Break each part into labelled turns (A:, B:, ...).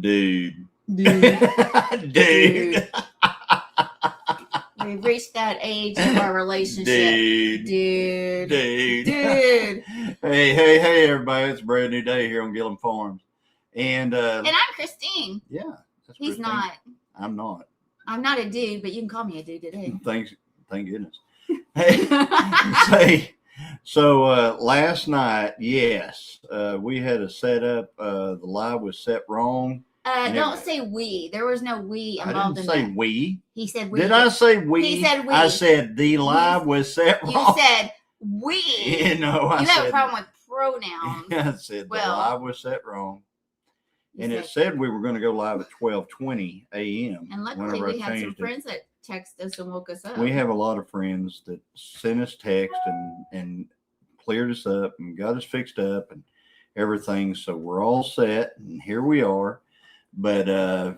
A: Dude.
B: We've reached that age of our relationship. Dude.
A: Hey, everybody. It's a brand new day here on Gillum Farms. And
B: I'm Christine.
A: Yeah.
B: That's He's Christine. Not.
A: I'm not.
B: I'm not a dude, but you can call me a dude today.
A: Thank goodness. Hey, so last night, yes, we had a setup. The live was set wrong.
B: Don't say we. There was no we involved in that.
A: I didn't say we.
B: He said we.
A: Did I say we?
B: He said we.
A: I said the live was set wrong.
B: You said we.
A: You know, I said.
B: You have a problem with pronouns.
A: I said the live was set wrong. And it said we were going to go live at 12:20 a.m.
B: And luckily we had some friends that texted us and woke us up.
A: We have a lot of friends that sent us text and cleared us up and got us fixed up and everything. So we're all set, and here we are. But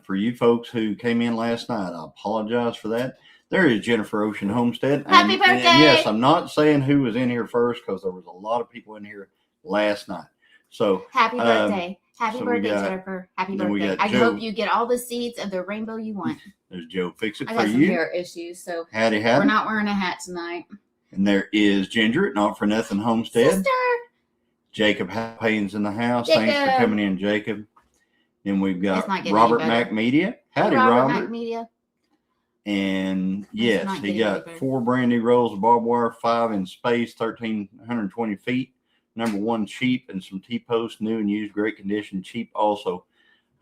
A: for you folks who came in last night, I apologize for that. There is Jennifer Ocean Homestead.
B: Happy birthday! And
A: yes, I'm not saying who was in here first because there was a lot of people in here last night. So
B: happy birthday. Happy birthday, Jennifer. Happy birthday. I hope you get all the seeds of the rainbow you want.
A: There's Joe. Fix it for you.
B: I got some hair issues, so
A: howdy.
B: We're not wearing a hat tonight.
A: And there is Ginger at Not For Nothing Homestead.
B: Sister.
A: Jacob Payne's in the house. Jacob. Thanks for coming in, Jacob. Then we've got Robert McMedia. Howdy, Robert.
B: McMedia.
A: And yes, he got 4 brand new rolls of barbed wire, 5 in space, 1,320 feet. Number 1 cheap, and some T-posts, new and used, great condition, cheap also.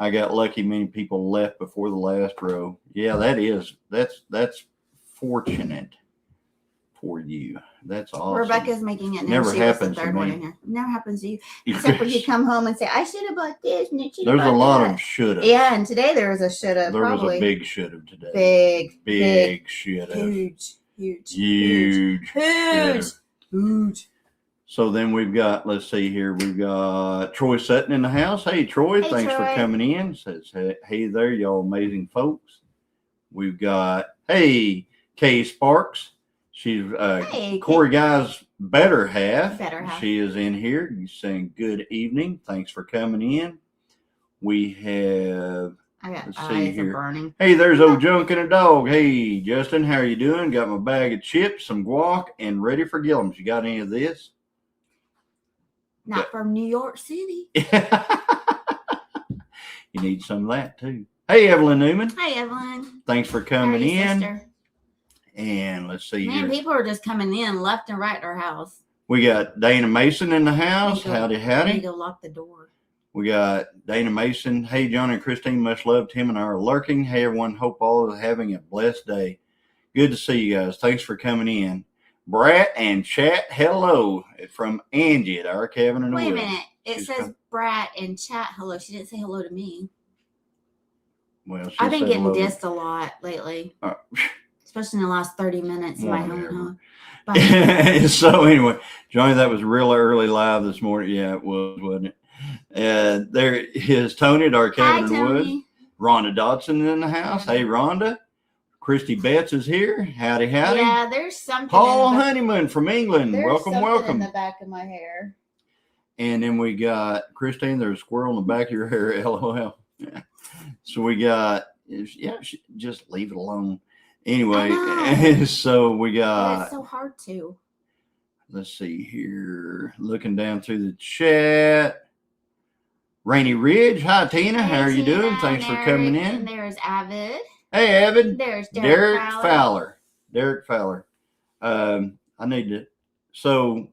A: I got lucky many people left before the last row. Yeah, that's fortunate for you. That's awesome.
B: Rebecca's making it.
A: Never happens to me.
B: In here. Never happens to you. Except when you come home and say, I should have bought this. And
A: there's a lot of should have.
B: Yeah, and today there was a should have.
A: There was a big should have today. Big should have. Huge. So then we've got, let's see here, we've got Troy Sutton in the house. Hey, Troy, thanks for coming in. Says, hey there, y'all amazing folks. We've got, hey, Kay Sparks. She's Corey Guy's better half. She is in here. You're saying good evening. Thanks for coming in. We have,
B: let's see here. Burning.
A: Hey, there's old Junk and a dog. Hey, Justin, how are you doing? Got my bag of chips, some guac, and ready for Gillums. You got any of this?
B: Not from New York City.
A: You need some of that too. Hey, Evelyn Newman.
B: Hey, Evelyn.
A: Thanks for coming in.
B: Sister?
A: And let's see here.
B: People are just coming in left and right at our house.
A: We got Dana Mason in the house. Howdy.
B: We need to lock the door.
A: We got Dana Mason. Hey, John and Christine, much love. Tim and I are lurking. Hey, everyone. Hope all is having a blessed day. Good to see you guys. Thanks for coming in. Brat and chat, hello from Angie at our cabin in the woods.
B: Wait a minute. It says Brat and chat, hello. She didn't say hello to me.
A: Well,
B: I've been getting dissed a lot lately. Especially in the last 30 minutes of my home.
A: So anyway, Johnny, that was real early live this morning. Yeah, it was, wasn't it? There is Tony at our cabin in the woods. Rhonda Dodson in the house. Hey, Rhonda. Christy Betts is here. Howdy.
B: Yeah, there's something.
A: Paul Honeyman from England. Welcome.
B: In the back of my hair.
A: And then we got Christine. There's a squirrel in the back of your hair. LOL. Yeah. So we got, just leave it alone. Anyway, so we got.
B: It's so hard to.
A: Let's see here. Looking down through the chat. Rainy Ridge. Hi, Tina. How are you doing? Thanks for coming in.
B: And there's Avid.
A: Hey, Evan.
B: There's
A: Derek Fowler. I need to. So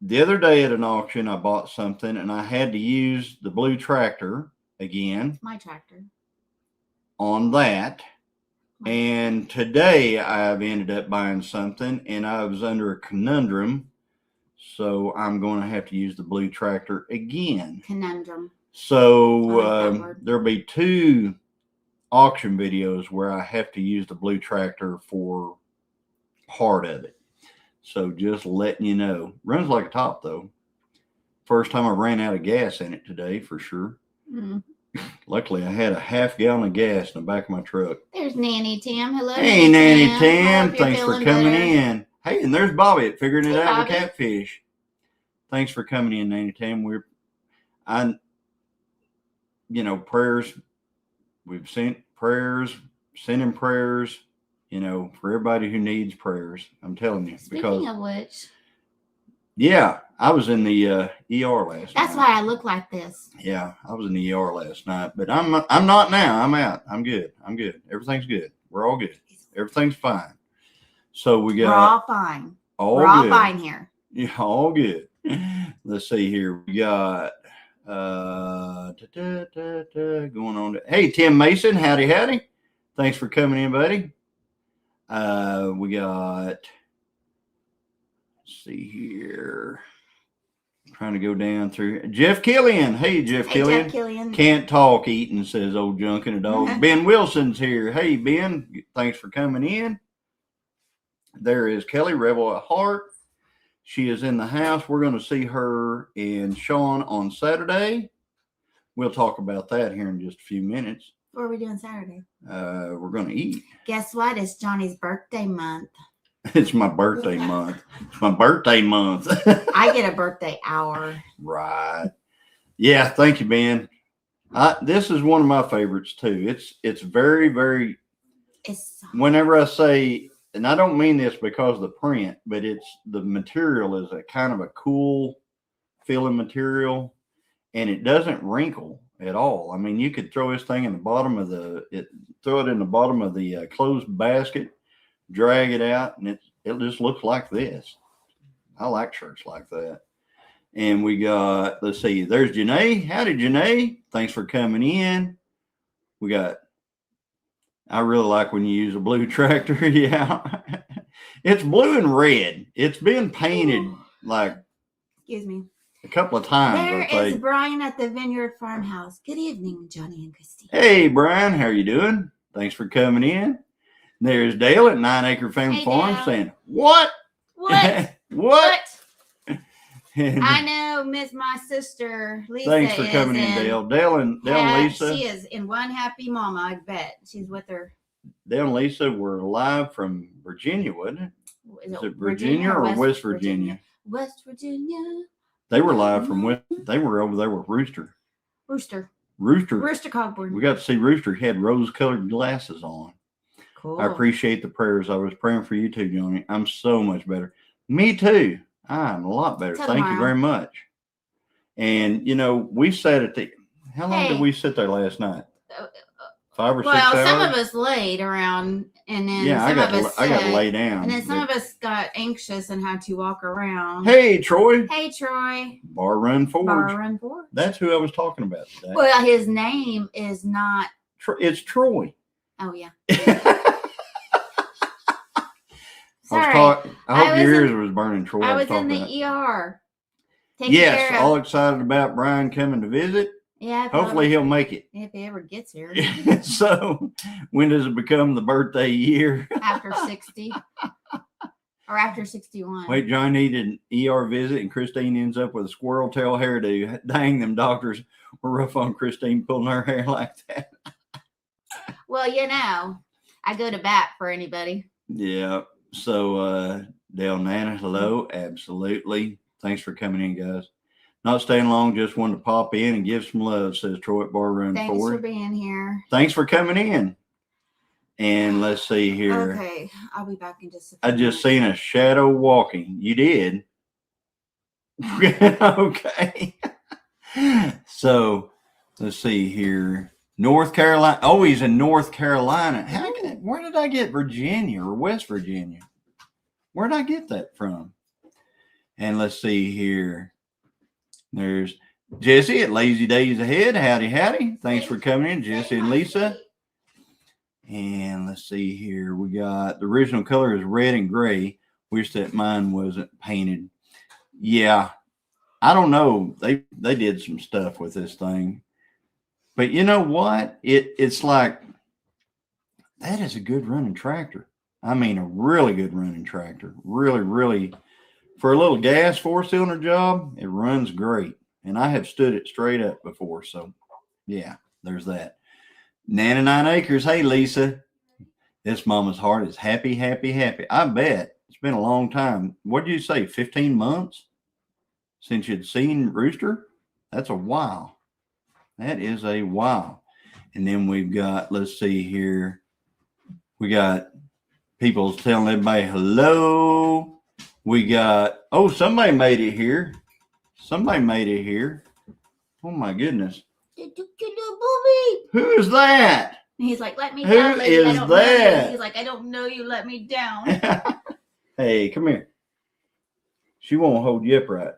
A: the other day at an auction, I bought something and I had to use the blue tractor again.
B: It's my tractor.
A: On that. And today I've ended up buying something and I was under a conundrum. So I'm going to have to use the blue tractor again.
B: Conundrum.
A: So there'll be 2 auction videos where I have to use the blue tractor for part of it. So just letting you know. Runs like a top though. First time I ran out of gas in it today for sure. Mm. Luckily I had a half gallon of gas in the back of my truck.
B: There's Nanny Tim. Hello.
A: Hey Nanny Tim. Thanks for coming in. Hey, and there's Bobby at Figuring It Out with Catfish. Thanks for coming in, Nanny Tim. prayers. We've sending prayers, for everybody who needs prayers. I'm telling you.
B: Speaking of which.
A: Yeah, I was in the ER last night.
B: That's why I look like this.
A: Yeah, I was in the ER last night, but I'm not now. I'm out. I'm good. Everything's good. We're all good. Everything's fine. So we're
B: all fine.
A: We're
B: all fine here.
A: Yeah, all good. Let's see here. We got going on. Hey, Tim Mason, howdy. Thanks for coming in, buddy. We got. Let's see here. Trying to go down through. Jeff Killian. Hey, Jeff Killian. Can't talk eating, says old junk and a dog. Ben Wilson's here. Hey, Ben. Thanks for coming in. There is Kelly, Rebel at Heart. She is in the house. We're going to see her and Sean on Saturday. We'll talk about that here in just a few minutes.
B: What are we doing Saturday?
A: We're going to eat.
B: Guess what? It's Johnny's birthday month.
A: It's my birthday month.
B: I get a birthday hour.
A: Right. Yeah. Thank you, Ben. This is one of my favorites too. It's very, very. Whenever I say, and I don't mean this because of the print, but the material is a kind of a cool feeling material, and it doesn't wrinkle at all. I mean, you could throw this thing in the bottom of the closed basket. Drag it out, and it just looks like this. I like shirts like that. And we got, let's see, there's Janae. Howdy, Janae. Thanks for coming in. We got, I really like when you use a blue tractor. Yeah. It's blue and red. It's been painted
B: excuse me,
A: a couple of times.
B: There is Brian at the Vineyard Farmhouse. Good evening, Johnny and Christy.
A: Hey, Brian. How are you doing? Thanks for coming in. There's Dale at 9 Acre Family Farm saying, What?
B: What?
A: What?
B: I know, Miss my sister Lisa.
A: Thanks for coming in, Dale. Dale and Lisa.
B: She is in one happy mama, I bet. She's with her.
A: Dale and Lisa were live from Virginia, wasn't it? Is it Virginia or West Virginia?
B: West Virginia.
A: They were live from West. They were over there with Rooster
B: Cogburn.
A: We got to see Rooster. He had rose-colored glasses on.
B: Cool.
A: I appreciate the prayers. I was praying for you too, Johnny. I'm so much better. Me too. I'm a lot better. Thank you very much. And we sat at how long did we sit there last night? 5 or 6 hours.
B: Well, some of us laid around, and then I got
A: to lay down.
B: And then some of us got anxious and had to walk around.
A: Hey, Troy. Bar Run Forge. That's who I was talking about today.
B: Well, his name is not.
A: It's Troy.
B: Oh yeah.
A: Sorry. I hope your ears was burning, Troy.
B: I was in the ER.
A: Yes, all excited about Brian coming to visit.
B: Yeah.
A: Hopefully he'll make it.
B: If he ever gets here.
A: So, when does it become the birthday year?
B: After 60. Or after 61.
A: Wait, John needed an ER visit, and Christine ends up with a squirrel tail hairdo. Dang, them doctors were rough on Christine pulling her hair like that.
B: Well, I go to bat for anybody.
A: Yeah. So, Dale Nana, hello. Absolutely. Thanks for coming in, guys. Not staying long, just wanted to pop in and give some love, says Troy at Bar Run
B: Thanks
A: Ford.
B: for being here.
A: Thanks for coming in. And let's see here.
B: Okay, I'll be back in just a few
A: I just seen a shadow walking. You did? Okay. So, let's see here. North Carolina. Oh, he's in North Carolina. Where did I get Virginia or West Virginia? Where did I get that from? And let's see here. There's Jesse at Lazy Days Ahead. Howdy. Thanks for coming in, Jesse and Lisa. And let's see here. We got the original color is red and gray. Wish that mine wasn't painted. Yeah. I don't know. They did some stuff with this thing. But you know what? It's like, that is a good running tractor. I mean, a really good running tractor. Really, really. For a little gas 4-cylinder job, it runs great. And I have stood it straight up before. So, yeah, there's that. 99 acres. Hey, Lisa. This mama's heart is happy. I bet. It's been a long time. What did you say, 15 months since you'd seen Rooster? That's a while. That is a wow. And then we've got, let's see here. We got people telling everybody hello. We got, oh, somebody made it here. Somebody made it here. Oh my goodness. Who is that?
B: He's like, let me
A: Who
B: down, lady.
A: is
B: I don't
A: that?
B: know you. He's like, I don't know you. Let me down.
A: Hey, come here. She won't hold you upright.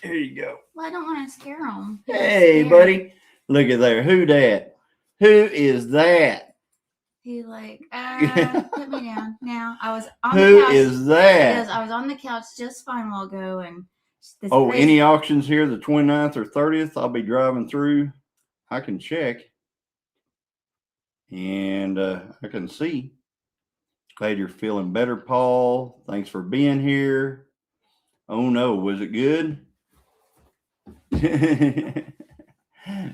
A: Here you go.
B: Well, I don't want to scare him.
A: Hey, buddy. Look at there. Who that? Who is that?
B: He's like, put me down. Now, I was on
A: Who
B: the couch.
A: is that?
B: Because I was on the couch just fine a while ago. And
A: any auctions here the 29th or 30th? I'll be driving through. I can check. And I can see. Glad you're feeling better, Paul. Thanks for being here. Oh, no. Was it good?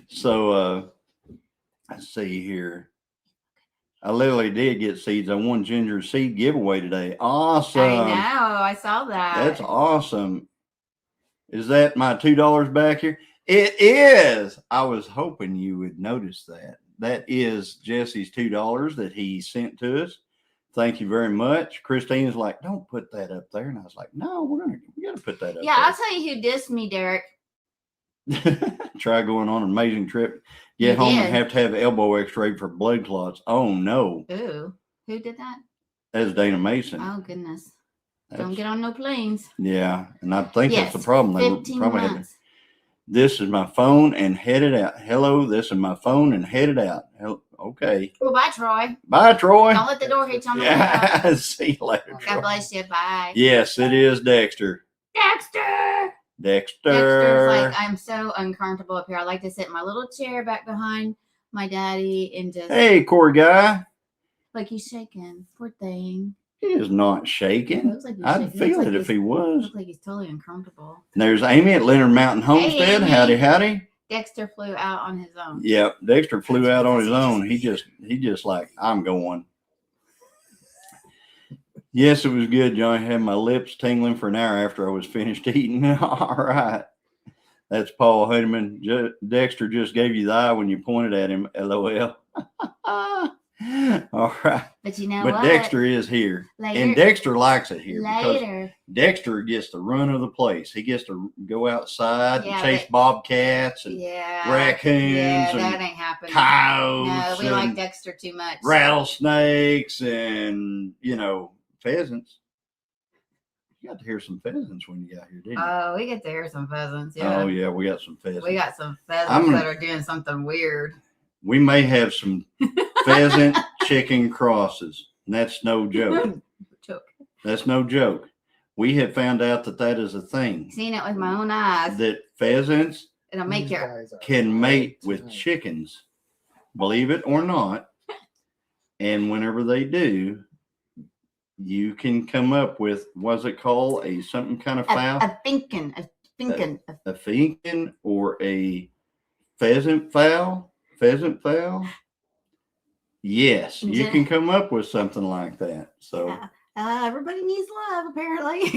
A: So, let's see here. I literally did get seeds. I won Ginger's seed giveaway today. Awesome.
B: I know. I saw that.
A: That's awesome. Is that my $2 back here? It is. I was hoping you would notice that. That is Jesse's $2 that he sent to us. Thank you very much. Christine's like, don't put that up there. And I was like, no, we got to put that up
B: yeah,
A: there.
B: I'll tell you who dissed me, Derek.
A: Try going on an amazing trip. Get home and have to have elbow x-ray for blood clots. Oh, no.
B: Ooh. Who did that?
A: That's Dana Mason.
B: Oh, goodness. Don't get on no planes.
A: Yeah, and I think that's the problem. They
B: 15
A: probably
B: months.
A: This is my phone and headed out. Hello, this is my phone and headed out. Okay.
B: Well, bye, Troy.
A: Bye, Troy.
B: Don't let the door hit you on the way out.
A: See you later, Troy.
B: God bless you. Bye.
A: Yes, it is Dexter.
B: Dexter.
A: Dexter's
B: like, I'm so uncomfortable up here. I like to sit in my little chair back behind my daddy and just.
A: Hey, Corey guy.
B: Like he's shaking. Poor thing.
A: He is not shaking.
B: Like
A: I'd feel it if he was.
B: Looks like he's totally uncomfortable.
A: There's Amy at Leonard Mountain Homestead.
B: Hey,
A: howdy, howdy.
B: Dexter flew out on his own.
A: Yep, Dexter flew out on his own. He just like, I'm going. Yes, it was good, John. I had my lips tingling for an hour after I was finished eating. All right. That's Paul Hudeman. Dexter just gave you the eye when you pointed at him. LOL. All right.
B: But you know
A: what? Dexter is here.
B: Later.
A: And Dexter likes it here.
B: Later.
A: Dexter gets the run of the place. He gets to go outside and chase bobcats and raccoons and
B: that ain't happening.
A: coyotes.
B: No, we like Dexter too much.
A: Rattlesnakes and, pheasants. You got to hear some pheasants when you got here, didn't you?
B: Oh, we get to hear some pheasants. Yeah.
A: Oh, yeah, we got some pheasants.
B: We got some pheasants that are doing something weird.
A: We may have some pheasant chicken crosses. And that's no joke. That's no joke. We have found out that is a thing.
B: Seen it with my own eyes.
A: That pheasants can mate with chickens. Believe it or not. And whenever they do, you can come up with, what's it called? Some kind of fowl?
B: A finken.
A: A finken or a pheasant fowl? Pheasant fowl? Yes, you can come up with something like that. So
B: everybody needs love, apparently.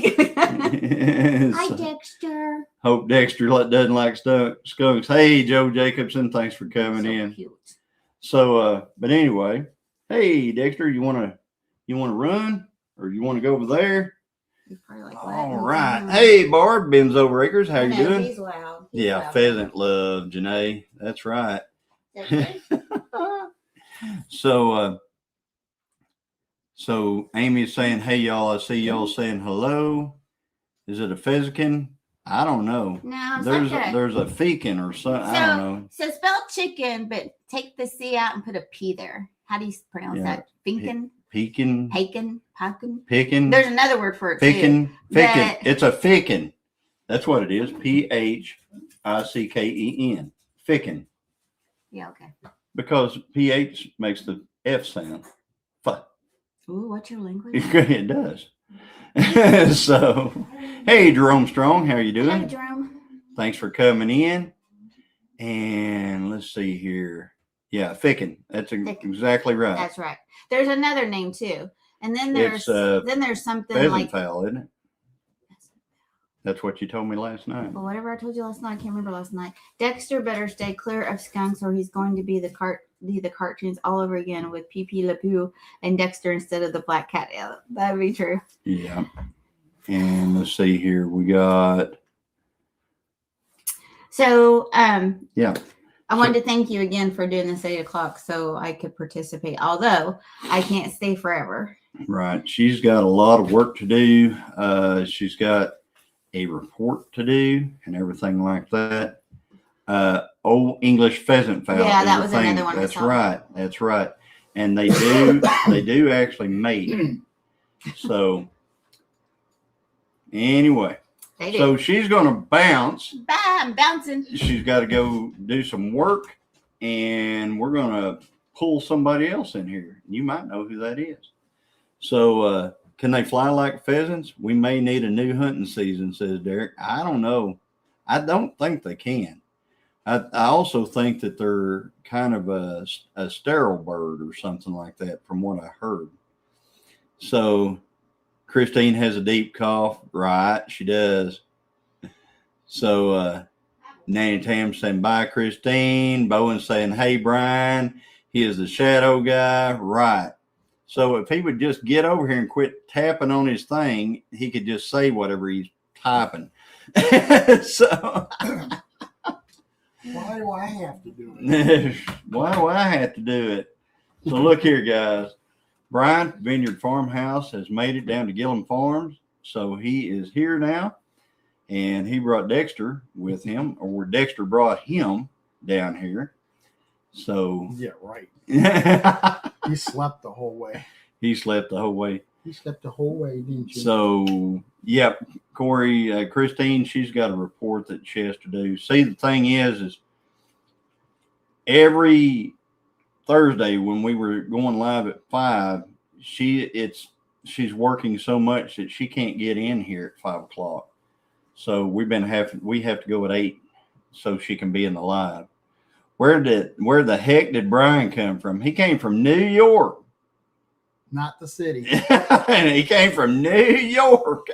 B: Hi, Dexter.
A: Hope Dexter doesn't like skunks. Hey, Joe Jacobson, thanks for coming in.
B: Cute.
A: So, but anyway, hey, Dexter, you want to run or you want to go over there?
B: Like
A: all right. Hey, Barb, Ben's Over Acres. How you doing?
B: He's loud.
A: Loud. Pheasant love, Janae. That's right. So Amy's saying, hey, y'all, I see y'all saying hello. Is it a pheasant? I don't know.
B: No,
A: there's a fekin or something. I don't know.
B: So spell chicken, but take the C out and put a P there. How do you pronounce that? Finken?
A: Pekin.
B: Haken?
A: Pickin.
B: There's another word for it
A: too. Ficken. It's a ficken. That's what it is. Phicken. Ficken.
B: Yeah, okay.
A: Because PH makes the F sound.
B: Ooh, what's your language?
A: It does. So, hey, Jerome Strong, how you doing?
B: Hey, Jerome.
A: Thanks for coming in. And let's see here. Yeah, Ficken. That's exactly right.
B: That's right. There's another name too. And then there's something
A: pheasant
B: like
A: fowl, isn't it? That's what you told me last night.
B: Well, whatever I told you last night, I can't remember last night. Dexter better stay clear of skunks, or he's going to be the cartoons all over again with Pee Le Pew and Dexter instead of the black cat. Yeah, that would be true.
A: Yeah. And let's see here. We got.
B: So,
A: yeah.
B: I wanted to thank you again for doing this 8 o'clock so I could participate, although I can't stay forever.
A: Right. She's got a lot of work to do. She's got a report to do and everything like that. Old English pheasant fowl.
B: Yeah, that was another one.
A: That's right. That's right. And they do actually mate. So anyway. So she's going to bounce.
B: Bye, I'm bouncing.
A: She's got to go do some work, and we're going to pull somebody else in here. You might know who that is. So can they fly like pheasants? We may need a new hunting season, says Derek. I don't know. I don't think they can. I also think that they're kind of a sterile bird or something like that from what I heard. So Christine has a deep cough. Right, she does. So Nanny Tam saying, bye, Christine. Bowen saying, hey, Brian. He is the shadow guy. Right. So if he would just get over here and quit tapping on his thing, he could just say whatever he's typing. So
C: why do I have to do it?
A: Why do I have to do it? So look here, guys. Brian, Vineyard Farmhouse, has made it down to Gillum Farms. So he is here now. And he brought Dexter with him, or Dexter brought him down here. So
C: yeah, right. He slept the whole way.
A: He slept the whole way.
C: You slept the whole way, didn't you?
A: So, yep, Corey, Christine, she's got a report that she has to do. See, the thing is every Thursday when we were going live at 5, she's working so much that she can't get in here at 5 o'clock. So we have to go at 8 so she can be in the live. Where the heck did Brian come from? He came from New York.
C: Not the city.
A: He came from New York.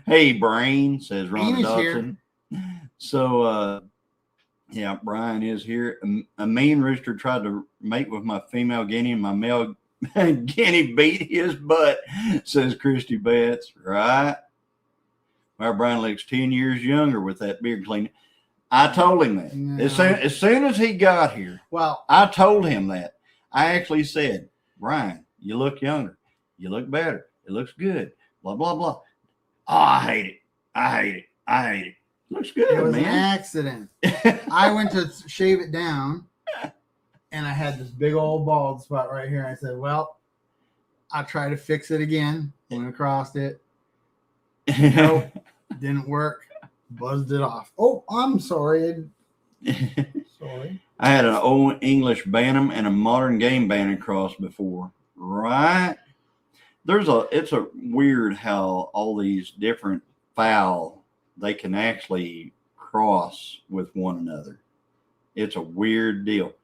A: Hey, Brain, says Ron Dodson. So, yeah, Brian is here. A mean rooster tried to mate with my female guinea, and my male guinea beat his butt, says Christy Betts. Right? Our Brian looks 10 years younger with that beard clean. I told him that. No. As soon as he got here,
C: well,
A: I told him that. I actually said, Brian, you look younger. You look better. It looks good. Blah, blah, blah. Oh, I hate it. I hate it. I hate it. Looks good,
C: man. It was
A: an
C: accident. I went to shave it down, and I had this big old bald spot right here. I said, well, I'll try to fix it again. Went across it. Nope. Didn't work. Buzzed it off. Oh, I'm sorry. Sorry.
A: I had an old English Bantam and a modern game Bantam cross before. Right? It's a weird how all these different fowl, they can actually cross with one another. It's a weird deal.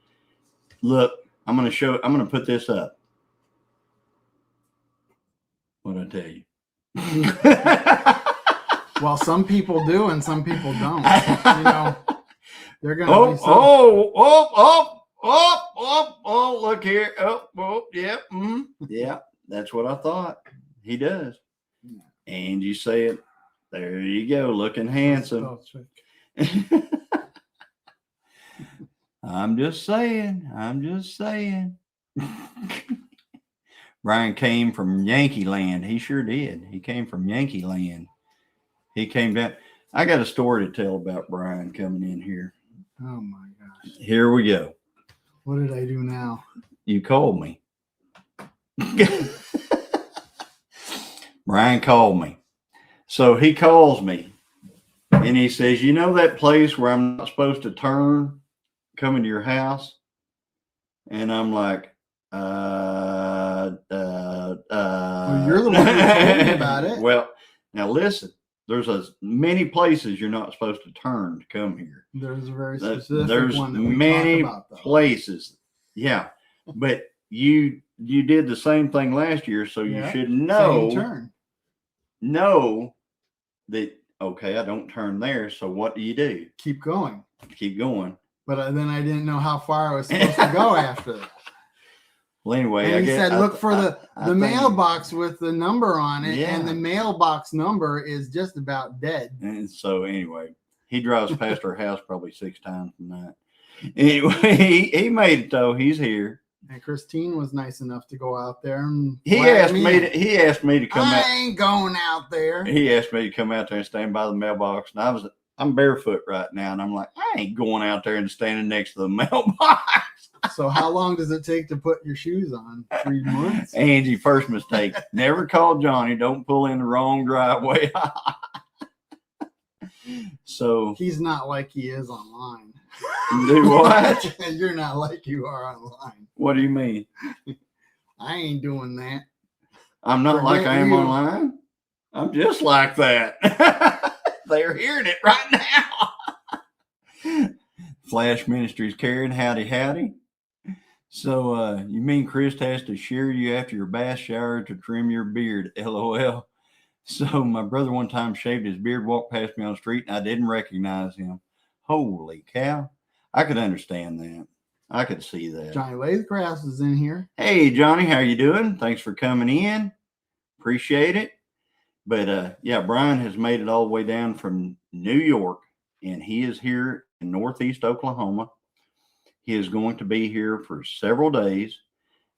A: Look, I'm going to put this up. What'd I tell you?
C: Well, some people do and some people don't. They're going to be
A: look here. Yeah. Yeah, that's what I thought. He does. And you say it. There you go, looking handsome. I'm just saying. Brian came from Yankee Land. He sure did. He came from Yankee Land. He came down. I got a story to tell about Brian coming in here.
C: Oh, my gosh.
A: Here we go.
C: What did I do now?
A: You called me. Brian called me. So he calls me, and he says, you know that place where I'm not supposed to turn coming to your house? And I'm like,
C: well, you're the one who told me about it.
A: Well, now listen. There's many places you're not supposed to turn to come here.
C: There's a very specific
A: there's
C: one that we
A: many
C: talk about, though.
A: Places. Yeah. But you did the same thing last year, so you should know that okay, I don't turn there. So what do?
C: Keep going.
A: Keep going.
C: But then I didn't know how far I was supposed to go after that.
A: Well, anyway,
C: And he said, look for the
A: think-
C: mailbox with the number on it.
A: Yeah.
C: And the mailbox number is just about dead.
A: And so anyway, he drives past our house probably 6 times a night. Anyway, he made it though. He's here.
C: And Christine was nice enough to go out there and
A: He asked me to come out.
C: I ain't going out there.
A: He asked me to come out there and stand by the mailbox, and I'm barefoot right now, and I'm like, I ain't going out there and standing next to the mailbox.
C: So how long does it take to put your shoes on? 3 months?
A: Angie, first mistake. Never call Johnny. Don't pull in the wrong driveway. So
C: He's not like he is online.
A: do what?
C: You're not like you are online.
A: What do you mean?
C: I ain't doing that.
A: I'm not like
C: Forget
A: I am
C: you.
A: online. I'm just like that. They're hearing it right now. Flash Ministries carrying howdy. So you mean Chris has to shear you after your bath shower to trim your beard? LOL. So my brother one time shaved his beard, walked past me on the street, and I didn't recognize him. Holy cow. I could understand that. I could see that.
C: Johnny Lathcraft is in here.
A: Hey, Johnny, how you doing? Thanks for coming in. Appreciate it. But yeah, Brian has made it all the way down from New York, and he is here in Northeast Oklahoma. He is going to be here for several days,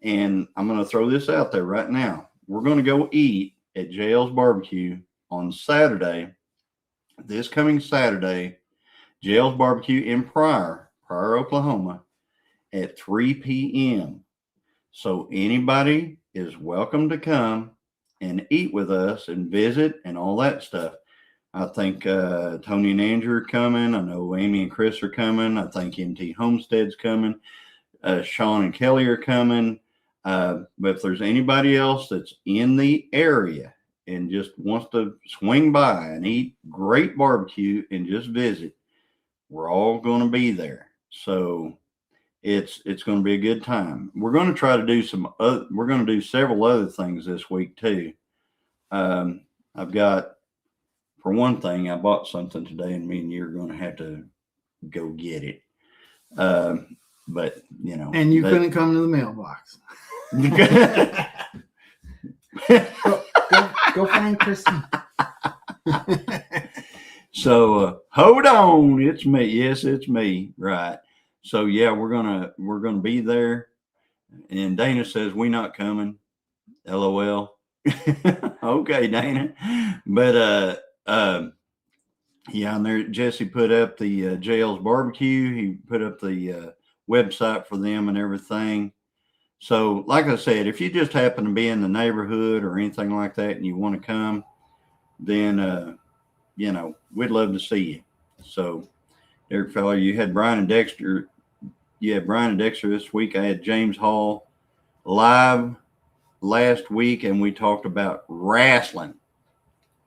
A: and I'm going to throw this out there right now. We're going to go eat at JL's Barbecue on Saturday, this coming Saturday, JL's Barbecue in Pryor, Oklahoma, at 3 p.m. So anybody is welcome to come and eat with us and visit and all that stuff. I think Tony and Andrew are coming. I know Amy and Chris are coming. I think MT Homestead's coming. Sean and Kelly are coming. But if there's anybody else that's in the area and just wants to swing by and eat great barbecue and just visit, we're all going to be there. So it's going to be a good time. We're going to try to do we're going to do several other things this week too. I've got, for one thing, I bought something today, and me and you are going to have to go get it. But you know,
C: And you couldn't come to the mailbox. go find Christine.
A: So hold on, it's me. Yes, it's me. Right. So yeah, we're gonna be there. And Dana says we not coming. LOL. Okay, Dana. But yeah, and there Jesse put up the JL's Barbecue. He put up the website for them and everything. So like I said, if you just happen to be in the neighborhood or anything like that and you want to come, then you know, we'd love to see you. So Derek Feller, you had Brian and Dexter. You had Brian and Dexter this week. I had James Hall live last week, and we talked about wrestling.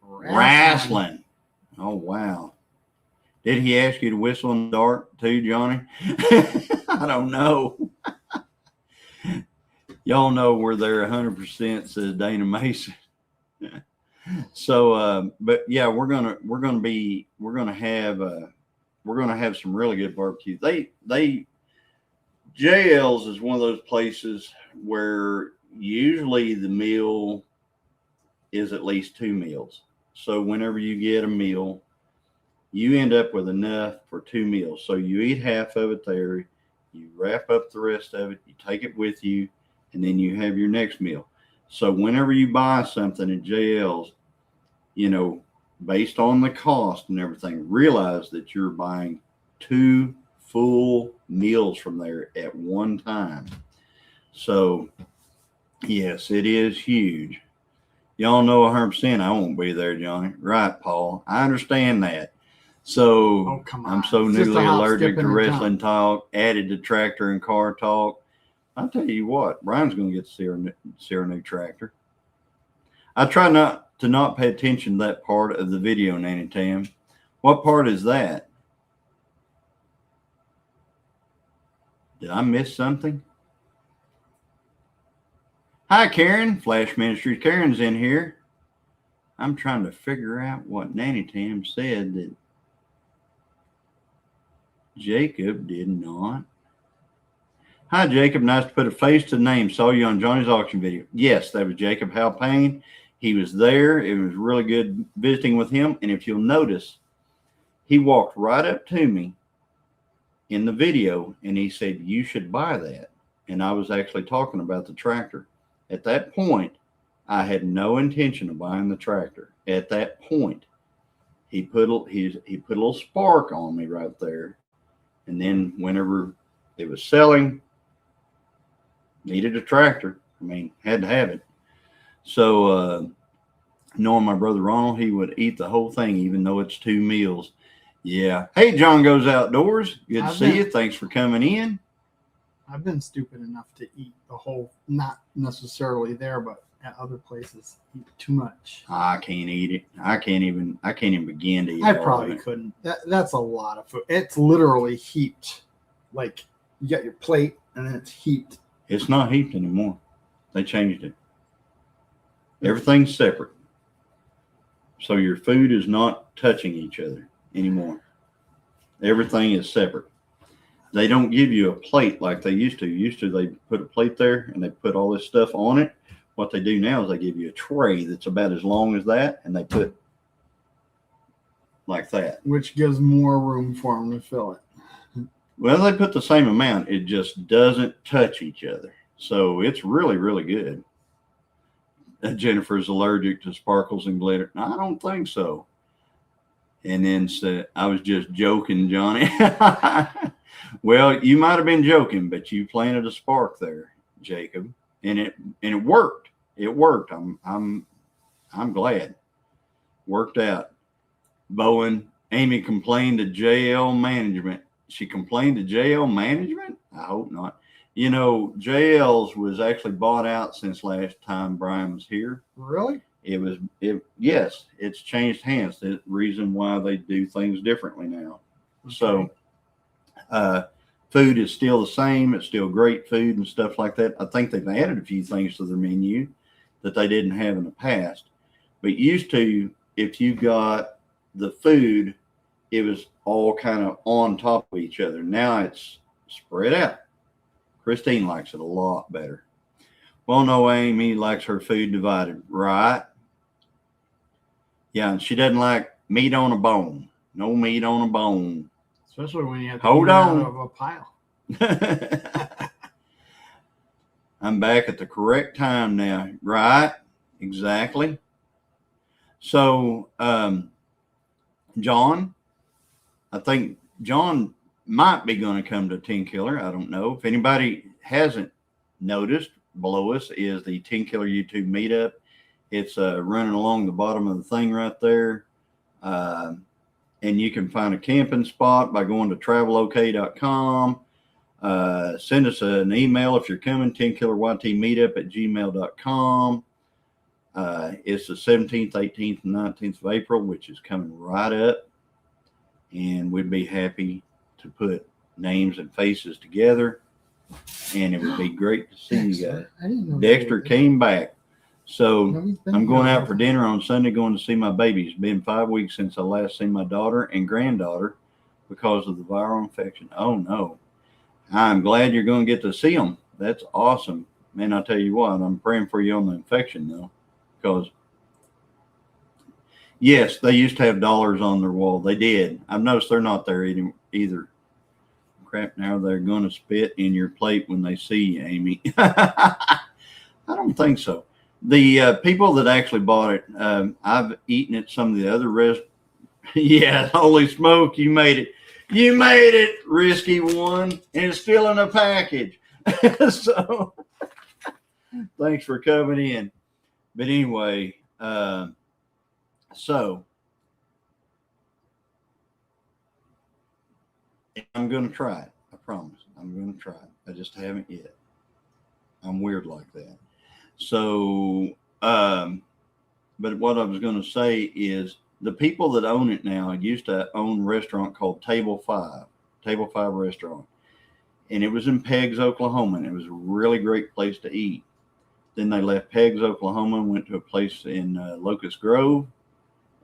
A: Wrestling. Oh, wow. Did he ask you to whistle in the dark too, Johnny? I don't know. Y'all know we're there 100%, says Dana Mason. So, but yeah, we're gonna have some really good barbecue. JL's is one of those places where usually the meal is at least 2 meals. So whenever you get a meal, you end up with enough for 2 meals. So you eat half of it there, you wrap up the rest of it, you take it with you, and then you have your next meal. So whenever you buy something at JL's, you know, based on the cost and everything, realize that you're buying 2 full meals from there at one time. So yes, it is huge. Y'all know 100% I won't be there, Johnny. Right, Paul? I understand that. So
C: Come on.
A: I'm so
C: It's just
A: newly
C: a hop,
A: allergic
C: skip,
A: to
C: and a
A: wrestling talk, added to tractor and car talk. I'll tell you what, Brian's going to get to see our new tractor. I try not to pay attention to that part of the video, Nanny Tam. What part is that? Did I miss something? Hi, Karen. Flash Ministries. Karen's in here. I'm trying to figure out what Nanny Tam said that Jacob did not. Hi, Jacob. Nice to put a face to the name. Saw you on Johnny's auction video. Yes, that was Jacob Halpayne. He was there. It was really good visiting with him. And if you'll notice, he walked right up to me in the video and he said, you should buy that. And I was actually talking about the tractor. At that point, I had no intention of buying the tractor. At that point, he put a little spark on me right there. And then whenever it was selling, needed a tractor. I mean, had to have it. So knowing my brother Ronald, he would eat the whole thing, even though it's 2 meals. Yeah. Hey, John Goes Outdoors. Good to see you. Thanks for coming in.
C: I've been stupid enough to eat the whole, not necessarily there, but at other places, eat too much.
A: I can't eat it. I can't even begin to eat it.
C: I probably couldn't. That's a lot of food. It's literally heaped. Like you got your plate and then it's heaped.
A: It's not heaped anymore. They changed it. Everything's separate. So your food is not touching each other anymore. Everything is separate. They don't give you a plate like they used to. They put a plate there and they put all this stuff on it. What they do now is they give you a tray that's about as long as that, and they put like that.
C: Which gives more room for them to fill it.
A: Well, they put the same amount. It just doesn't touch each other. So it's really, really good. Jennifer's allergic to sparkles and glitter. I don't think so. And then said, I was just joking, Johnny. Well, you might have been joking, but you planted a spark there, Jacob. And it worked. It worked. I'm glad. Worked out. Bowen, Amy complained to JL management. She complained to JL management? I hope not. You know, JL's was actually bought out since last time Brian was here.
C: Really?
A: Yes, it's changed hands. The reason why they do things differently now. Okay. So food is still the same. It's still great food and stuff like that. I think they've added a few things to their menu that they didn't have in the past. But used to, if you got the food, it was all kind of on top of each other. Now it's spread out. Christine likes it a lot better. Well, no, Amy likes her food divided, right? Yeah, and she doesn't like meat on a bone. No meat on a bone.
C: Especially when you have to
A: hold
C: eat
A: on
C: out of a pile.
A: I'm back at the correct time now, right? Exactly. So, John, I think John might be going to come to 10 Killer. I don't know. If anybody hasn't noticed, below us is the 10 Killer YouTube meetup. It's running along the bottom of the thing right there. And you can find a camping spot by going to travelok.com. Send us an email if you're coming, 10killerYTmeetup@gmail.com. It's the 17th, 18th, and 19th of April, which is coming right up. And we'd be happy to put names and faces together. And it would be great to see you guys. Dexter came back. So I'm going out for dinner on Sunday, going to see my baby. It's been 5 weeks since I last seen my daughter and granddaughter because of the viral infection. Oh, no. I'm glad you're going to get to see them. That's awesome. Man, I'll tell you what, I'm praying for you on the infection, though, because, yes, they used to have dollars on their wall. They did. I've noticed they're not there either. Crap, now they're going to spit in your plate when they see you, Amy. I don't think so. The people that actually bought it, I've eaten at some of the other restaurants. Yeah, holy smoke, you made it. You made it, risky one, and it's still in a package. So, thanks for coming in. But anyway, so I'm going to try it. I promise. I'm going to try it. I just haven't yet. I'm weird like that. So, but what I was going to say is the people that own it now used to own a restaurant called Table 5 Restaurant. And it was in Peggs, Oklahoma. And it was a really great place to eat. then they left Peggs, Oklahoma, and went to a place in Locust Grove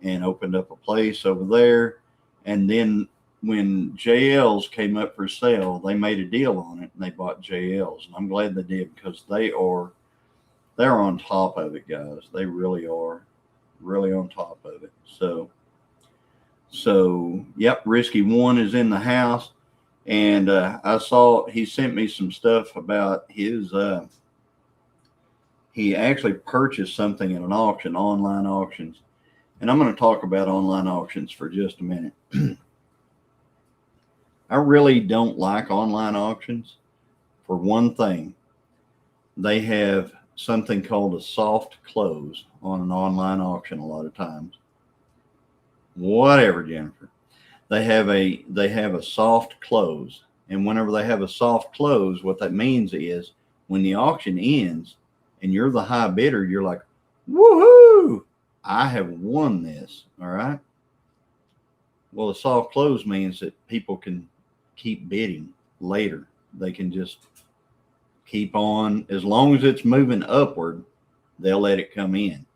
A: and opened up a place over there. And then when JL's came up for sale, they made a deal on it and they bought JL's. And I'm glad they did, because they're on top of it, guys. They really are really on top of it. So yep, Risky One is in the house. And I saw he sent me some stuff about his he actually purchased something at an auction, online auctions. And I'm going to talk about online auctions for just a minute. I really don't like online auctions for one thing. They have something called a soft close on an online auction a lot of times. Whatever, Jennifer. They have a soft close. And whenever they have a soft close, what that means is when the auction ends and you're the high bidder, you're like, woohoo, I have won this. All right. Well, a soft close means that people can keep bidding later. They can just keep on. As long as it's moving upward, they'll let it come in.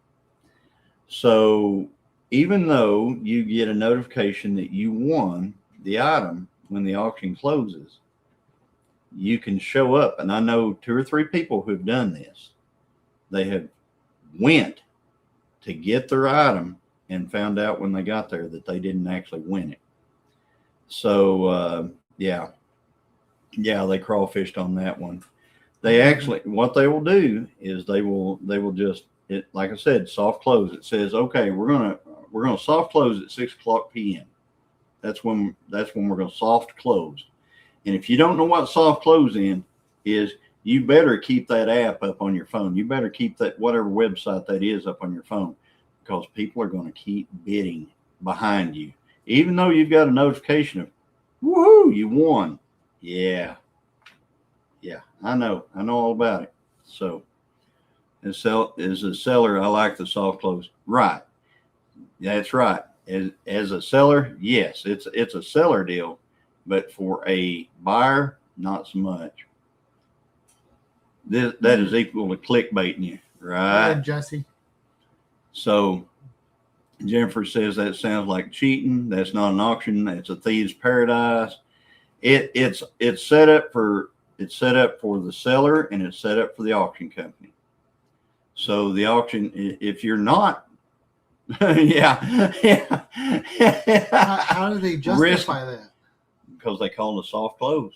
A: So even though you get a notification that you won the item when the auction closes, you can show up. And I know 2 or 3 people who've done this. They have went to get their item and found out when they got there that they didn't actually win it. So yeah, they crawfished on that one. They actually, what they will do is they will just, it, like I said, soft close. It says, okay, we're gonna soft close at 6 o'clock p.m. That's when we're gonna soft close. And if you don't know what soft close is, you better keep that app up on your phone. You better keep that, whatever website that is, up on your phone, because people are going to keep bidding behind you, even though you've got a notification of, woohoo, you won. Yeah, I know all about it. So as a seller, I like the soft close. Right. That's right. As a seller, yes, it's a seller deal, but for a buyer, not so much. That is equal to clickbaiting you, right?
C: Yeah, Jesse.
A: So Jennifer says that sounds like cheating. That's not an auction. It's a thieves' paradise. It's set up for the seller, and it's set up for the auction company. So the auction, if you're not, yeah.
C: How do they justify that?
A: Because they call it a soft close.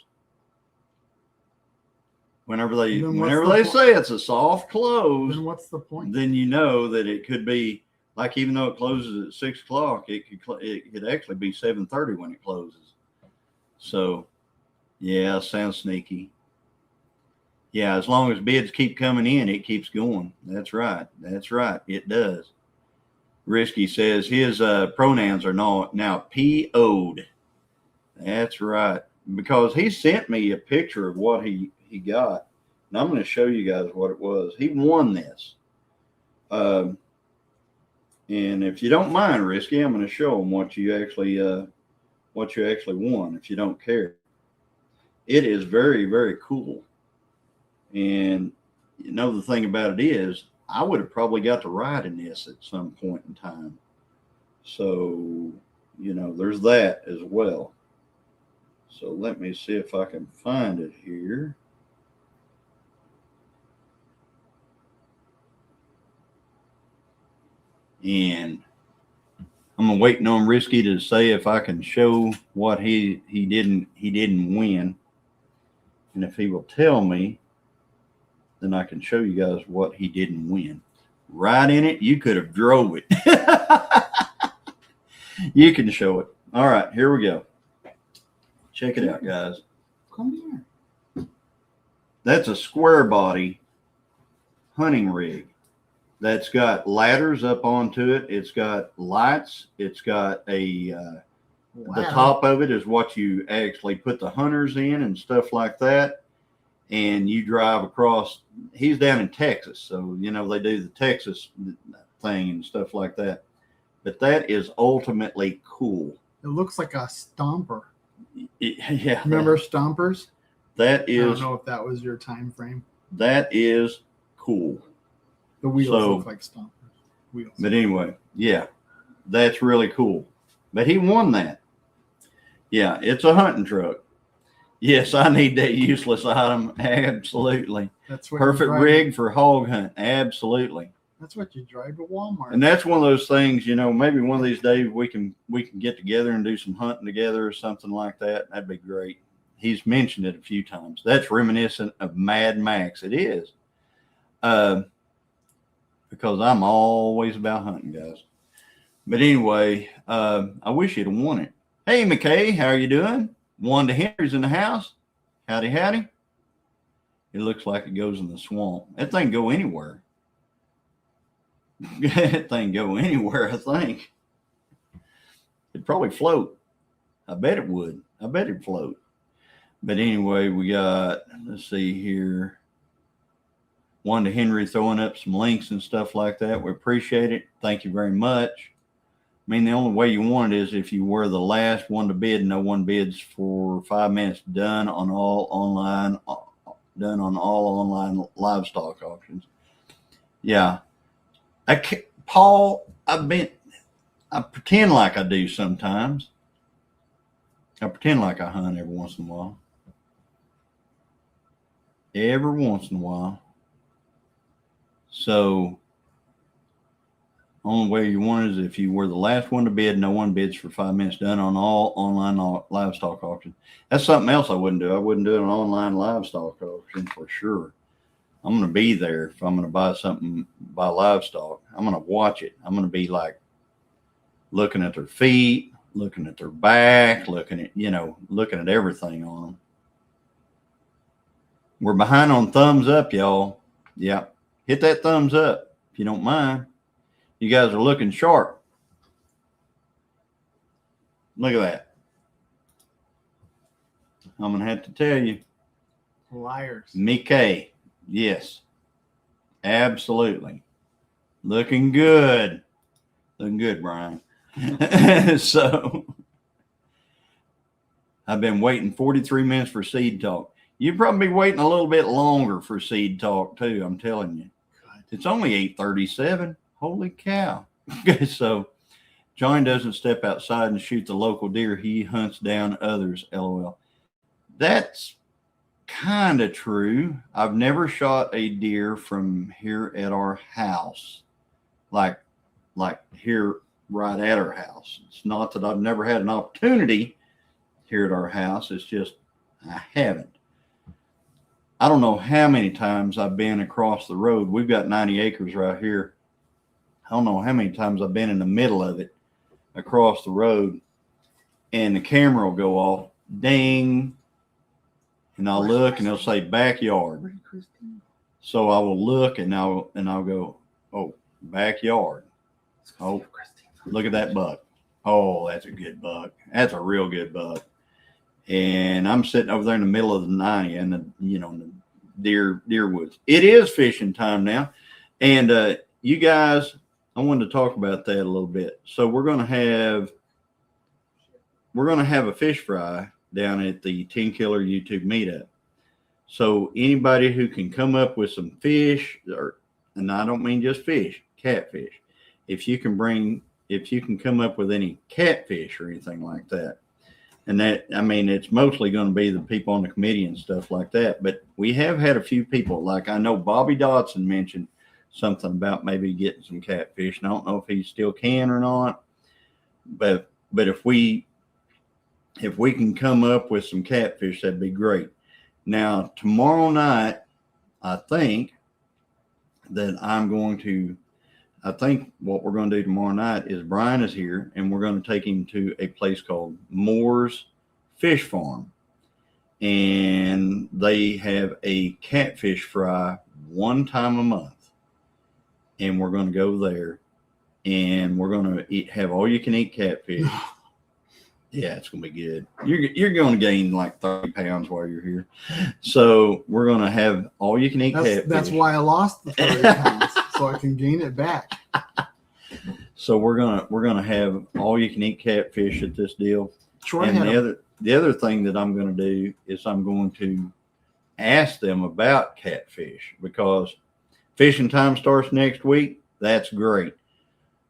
A: Whenever they
C: say
A: say it's a soft close,
C: then what's the point?
A: then you know that it could be like, even though it closes at 6 o'clock, it could actually be 7:30 when it closes. So yeah, sounds sneaky. Yeah, as long as bids keep coming in, it keeps going. That's right. It does. Risky says his pronouns are now PO'd. That's right. Because he sent me a picture of what he got. And I'm going to show you guys what it was. He won this. And if you don't mind, Risky, I'm going to show him what you actually won, if you don't care. It is very, very cool. And you know, the thing about it is, I would have probably got to ride in this at some point in time. So, you know, there's that as well. So let me see if I can find it here. And I'm waiting on Risky to say if I can show what he didn't win. And if he will tell me, then I can show you guys what he didn't win. Right in it, you could have drove it. You can show it. All right, here we go. Check it out, guys.
C: Come here.
A: That's a square body hunting rig that's got ladders up onto it. It's got lights. It's got the top of it is what you actually put the hunters in and stuff like that. And you drive across. He's down in Texas, so you know they do the Texas thing and stuff like that. But that is ultimately cool.
C: It looks like a stomper.
A: Yeah.
C: Remember stompers?
A: That is.
C: I don't know if that was your time frame.
A: That is cool.
C: The wheels
A: So-
C: look like stompers. Wheels.
A: But anyway, yeah, that's really cool. But he won that. Yeah, it's a hunting truck. Yes, I need that useless item. Absolutely.
C: That's what
A: Perfect
C: you drive,
A: rig for hog hunt. Absolutely.
C: That's what you drive to Walmart.
A: And that's one of those things, you know, maybe one of these days we can get together and do some hunting together or something like that. That'd be great. He's mentioned it a few times. That's reminiscent of Mad Max. It is. Because I'm always about hunting, guys. But anyway, I wish he'd have won it. Hey, McKay, how are you doing? Wanda Henry's in the house. Howdy, howdy. It looks like it goes in the swamp. That thing go anywhere. That thing go anywhere, I think. It'd probably float. I bet it would. I bet it'd float. But anyway, we got, let's see here. Wanda Henry throwing up some links and stuff like that. We appreciate it. Thank you very much. I mean, the only way you want it is if you were the last one to bid. No one bids for 5 minutes. Done on all online livestock auctions. Yeah. Paul, I pretend like I do sometimes. I pretend like I hunt every once in a while. Every once in a while. So, only way you want it is if you were the last one to bid, no one bids for 5 minutes. Done on all online livestock auctions. That's something else I wouldn't do. I wouldn't do an online livestock auction for sure. I'm going to be there if I'm going to buy something, buy livestock. I'm going to watch it. I'm going to be like looking at their feet, looking at their back, looking at everything on them. We're behind on thumbs up, y'all. Yeah. Hit that thumbs up if you don't mind. You guys are looking sharp. Look at that. I'm going to have to tell you.
C: Liars.
A: Mickey. Yes. Absolutely. Looking good. Looking good, Brian. So, I've been waiting 43 minutes for seed talk. You'd probably be waiting a little bit longer for seed talk, too. I'm telling you. It's only 8:37. Holy cow. Okay, so John doesn't step outside and shoot the local deer. He hunts down others, LOL. That's kind of true. I've never shot a deer from here at our house, like here right at our house. It's not that I've never had an opportunity here at our house. It's just I haven't. I don't know how many times I've been across the road. We've got 90 acres right here. I don't know how many times I've been in the middle of it across the road, and the camera will go off, ding, and I'll look and it'll say backyard. So I will look and I'll go, oh, backyard. Oh, look at that buck. Oh, that's a good buck. That's a real good buck. And I'm sitting over there in the middle of the 90 and the deer woods. It is fishing time now. And you guys, I wanted to talk about that a little bit. So we're gonna have a fish fry down at the 10 Killer YouTube meetup. So anybody who can come up with some fish, and I don't mean just fish, catfish. If you can come up with any catfish or anything like that. And that, I mean, it's mostly going to be the people on the committee and stuff like that. But we have had a few people, like I know Bobby Dodson mentioned something about maybe getting some catfish. And I don't know if he still can or not. But if we can come up with some catfish, that'd be great. Now, tomorrow night, I think what we're going to do tomorrow night is Brian is here and we're going to take him to a place called Moore's Fish Farm. And they have a catfish fry one time a month. And we're going to go there and we're going to have all you can eat catfish. Yeah, it's going to be good. You're going to gain like 30 pounds while you're here. So we're going to have all you can eat catfish.
C: That's why I lost the 30 pounds, so I can gain it back.
A: So we're gonna have all you can eat catfish at this deal.
C: Troy
A: And
C: had
A: the other thing that I'm going to do is I'm going to ask them about catfish, because Fishing time starts next week. That's great.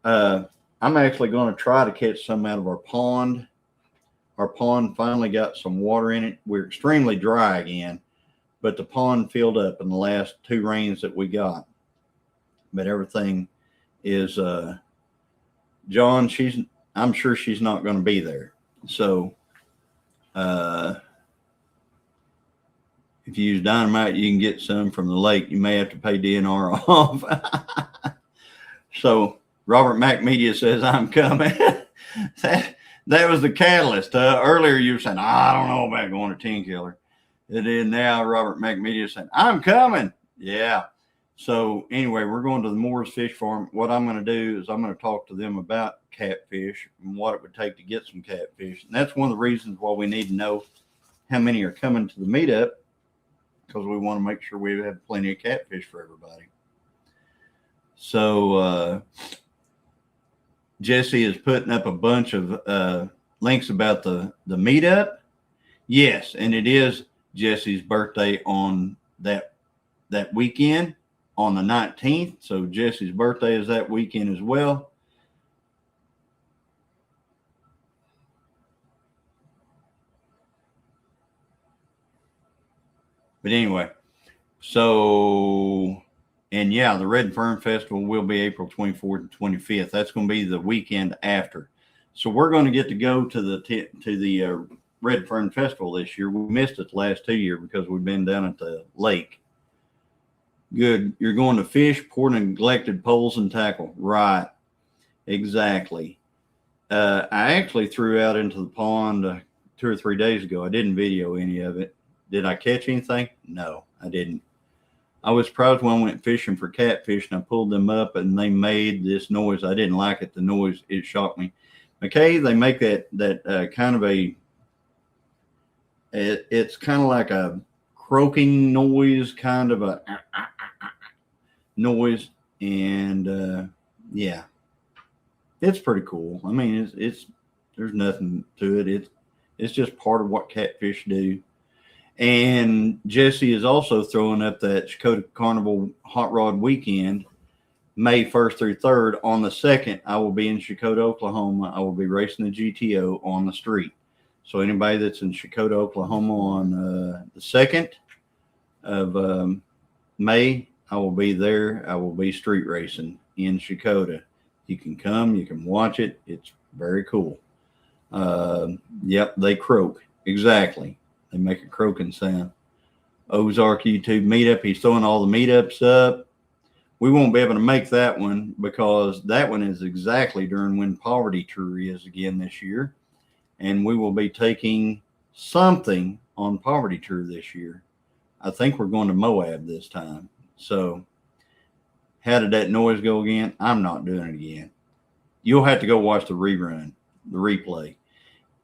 A: I'm actually going to try to catch some out of our pond. Our pond finally got some water in it. We're extremely dry again, but the pond filled up in the last 2 rains that we got. But everything is, John, I'm sure she's not going to be there. So, if you use dynamite, you can get some from the lake. You may have to pay DNR off. So Robert Mac Media says, I'm coming. that was the catalyst. Earlier you were saying, I don't know about going to 10 Killer. It is now Robert Mac Media saying, I'm coming. Yeah. So anyway, we're going to the Moore's Fish Farm. What I'm going to do is I'm going to talk to them about catfish and what it would take to get some catfish. And that's one of the reasons why we need to know how many are coming to the meetup, because we want to make sure we have plenty of catfish for everybody. So Jesse is putting up a bunch of links about the meetup. Yes, and it is Jesse's birthday on that weekend on the 19th. So Jesse's birthday is that weekend as well. But anyway, so, and yeah, the Red Fern Festival will be April 24th and 25th. That's going to be the weekend after. So we're going to get to go to the Red Fern Festival this year. We missed it the last 2 years because we've been down at the lake. Good. You're going to fish, poor neglected poles and tackle. Right. Exactly. I actually threw out into the pond 2 or 3 days ago. I didn't video any of it. Did I catch anything? No, I didn't. I was surprised when I went fishing for catfish and I pulled them up and they made this noise. I didn't like it. The noise, it shocked me. McKay, they make that kind of it's kind of like a croaking noise, kind of a noise. And yeah, it's pretty cool. I mean, it's there's nothing to it. It's just part of what catfish do. And Jesse is also throwing up that Shakota Carnival Hot Rod Weekend, May 1st through 3rd. On the 2nd, I will be in Shakota, Oklahoma. I will be racing the GTO on the street. So anybody that's in Shakota, Oklahoma on the 2nd of May, I will be there. I will be street racing in Shakota. You can come. You can watch it. It's very cool. Yep, they croak. Exactly. They make a croaking sound. Ozark YouTube meetup. He's throwing all the meetups up. We won't be able to make that one because that one is exactly during when Poverty Tour is again this year. And we will be taking something on Poverty Tour this year. I think we're going to Moab this time. So how did that noise go again? I'm not doing it again. You'll have to go watch the rerun, the replay.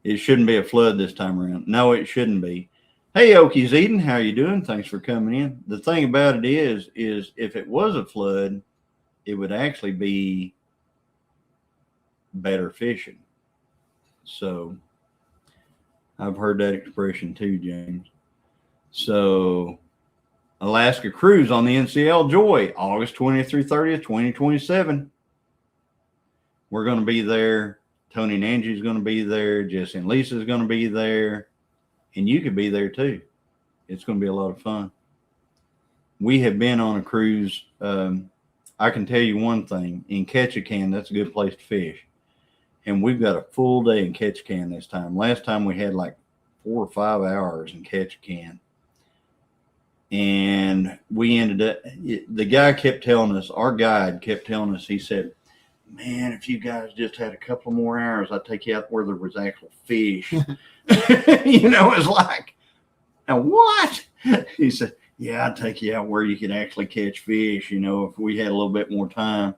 A: It shouldn't be a flood this time around. No, it shouldn't be. Hey, Okies Eden, how you doing? Thanks for coming in. The thing about it is if it was a flood, it would actually be better fishing. So I've heard that expression too, James. So Alaska Cruise on the NCL Joy, August 20th through 30th, 2027. We're going to be there. Tony and Angie's going to be there. Jesse and Lisa's going to be there. And you could be there too. It's going to be a lot of fun. We have been on a cruise. I can tell you one thing. In Ketchikan, that's a good place to fish. And we've got a full day in Ketchikan this time. Last time we had like 4 or 5 hours in Ketchikan. And we ended up, the guy kept telling us, our guide kept telling us, he said, man, if you guys just had a couple more hours, I'd take you out where there was actual fish. It's like, now what? He said, yeah, I'd take you out where you could actually catch fish, if we had a little bit more time.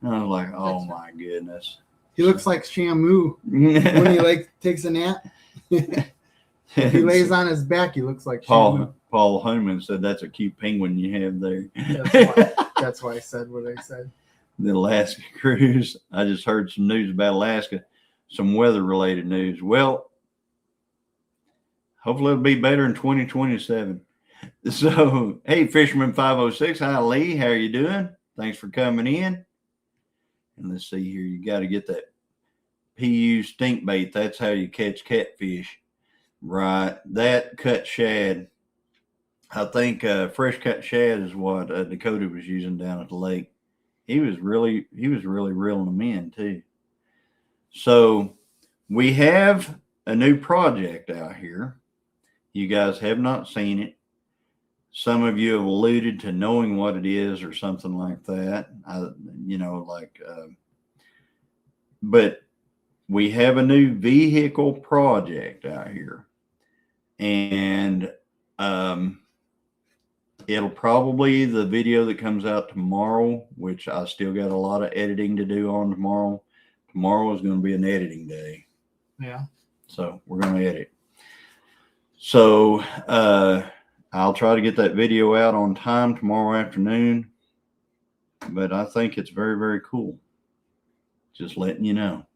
A: And I was like, oh my goodness.
C: He looks like Shamu when he takes a nap. He lays on his back. He looks like Shamu.
A: Paul Homan said that's a cute penguin you have there.
C: That's why I said what I said.
A: The Alaska cruise. I just heard some news about Alaska, some weather-related news. Well, hopefully it'll be better in 2027. So, hey, Fisherman 506. Hi, Lee. How are you doing? Thanks for coming in. And let's see here. You got to get that PU stink bait. That's how you catch catfish. Right. That cut shad. I think fresh cut shad is what Dakota was using down at the lake. He was really reeling them in too. So we have a new project out here. You guys have not seen it. Some of you have alluded to knowing what it is or something like that. But we have a new vehicle project out here. And it'll probably the video that comes out tomorrow, which I still got a lot of editing to do on tomorrow. Tomorrow is going to be an editing day.
C: Yeah.
A: So we're going to edit. So I'll try to get that video out on time tomorrow afternoon. But I think it's very, very cool. Just letting you know.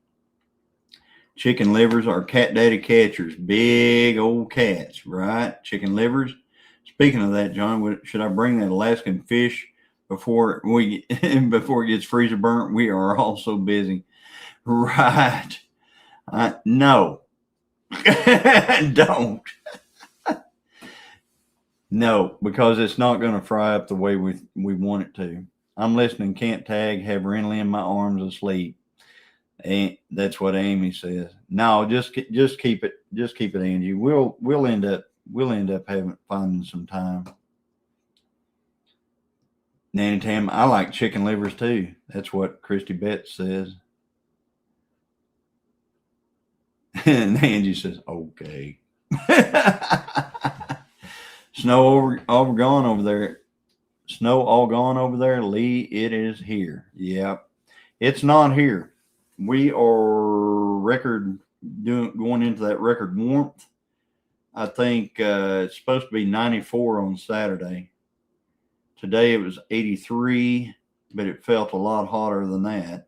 A: Chicken livers are cat daddy catchers. Big old cats, right? Chicken livers. Speaking of that, John, should I bring that Alaskan fish before it gets freezer burnt? We are all so busy. Right. No. Don't. No, because it's not going to fry up the way we want it to. I'm listening, can't tag, have Renly in my arms asleep. And that's what Amy says. No, just keep it. Just keep it, Angie. We'll end up finding some time. Nanny Tam, I like chicken livers too. That's what Christy Betts says. And Angie says, okay. Snow all gone over there. Snow all gone over there. Lee, it is here. Yep. It's not here. We are going into that record warmth. I think it's supposed to be 94 on Saturday. Today it was 83, but it felt a lot hotter than that.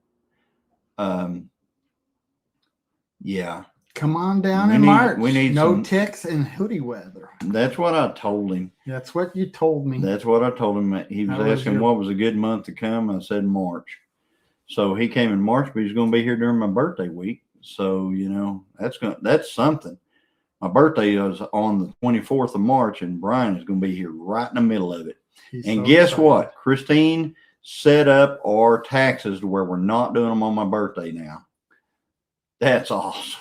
A: Yeah.
C: Come on down in March.
A: We need
C: no ticks and hoodie weather.
A: That's what I told him.
C: That's what you told me.
A: That's what I told him. He was asking what was a good month to come. I said March. So he came in March, but he's going to be here during my birthday week. So, that's something. My birthday is on the 24th of March, and Brian is going to be here right in the middle of it. And guess what? Christine set up our taxes to where we're not doing them on my birthday now. That's awesome.